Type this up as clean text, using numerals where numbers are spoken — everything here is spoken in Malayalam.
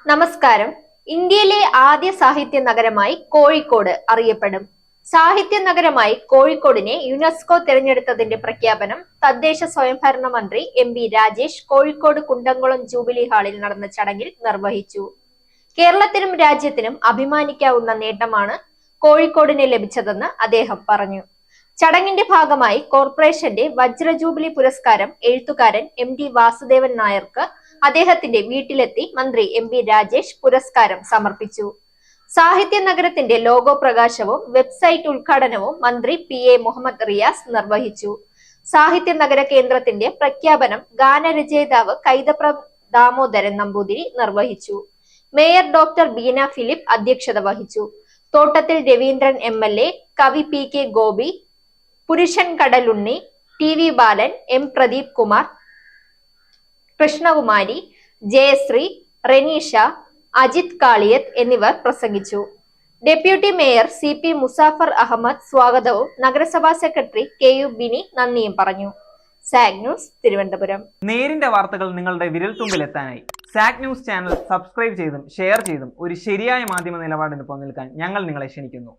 നമസ്കാരം. ഇന്ത്യയിലെ ആദ്യ സാഹിത്യ നഗരമായി കോഴിക്കോട് അറിയപ്പെടും. സാഹിത്യ നഗരമായി കോഴിക്കോടിനെ യുനെസ്കോ തിരഞ്ഞെടുത്തതിന്റെ പ്രഖ്യാപനം തദ്ദേശ സ്വയംഭരണ മന്ത്രി എം.പി. രാജേഷ് കോഴിക്കോട് കുണ്ടംകുളം ജൂബിലി ഹാളിൽ നടന്ന ചടങ്ങിൽ നിർവഹിച്ചു. കേരളത്തിനും രാജ്യത്തിനും അഭിമാനിക്കാവുന്ന നേട്ടമാണ് കോഴിക്കോടിന് ലഭിച്ചതെന്ന് അദ്ദേഹം പറഞ്ഞു. ചടങ്ങിന്റെ ഭാഗമായി കോർപ്പറേഷന്റെ വജ്ര ജൂബിലി പുരസ്കാരം എഴുത്തുകാരൻ എം.ടി. വാസുദേവൻ നായർക്ക് അദ്ദേഹത്തിന്റെ വീട്ടിലെത്തി മന്ത്രി എം.പി. രാജേഷ് പുരസ്കാരം സമർപ്പിച്ചു. സാഹിത്യ നഗരത്തിന്റെ ലോഗോ പ്രകാശനവും വെബ്സൈറ്റ് ഉദ്ഘാടനവും മന്ത്രി പി.എ. മുഹമ്മദ് റിയാസ് നിർവഹിച്ചു. സാഹിത്യ നഗര കേന്ദ്രത്തിന്റെ പ്രഖ്യാപനം ഗാനരചയിതാവ് കൈതപ്രം ദാമോദരൻ നമ്പൂതിരി നിർവഹിച്ചു. മേയർ ഡോക്ടർ ബീന ഫിലിപ്പ് അധ്യക്ഷത വഹിച്ചു. തോട്ടത്തിൽ രവീന്ദ്രൻ എം.എൽ.എ, കവി P K. Gopi, Purushan Kadalundi, T V. Balan, M. Pradeep Kumar, Krishnakumari, Jayashree, Reneesha, Ajith Kaliyath എന്നിവർ പ്രസംഗിച്ചു. Deputy mayor C P. Musafar Ahammed സ്വാഗതവും നഗരസഭാ സെക്രട്ടറി കെ.യു. ബിനി നന്ദിയും പറഞ്ഞു. Sag news, Thiruvananthapuram. നേരിന്റെ വാർത്തകൾ നിങ്ങളുടെ വിരൽത്തുമ്പിലെത്താനായി സാഗ് ന്യൂസ് ചാനൽ സബ്സ്ക്രൈബ് ചെയ്തും ഷെയർ ചെയ്തും ഒരു ശരിയായ മാധ്യമ നിലപാടിന് പോകാൻ ഞങ്ങൾ നിങ്ങളെ ക്ഷണിക്കുന്നു.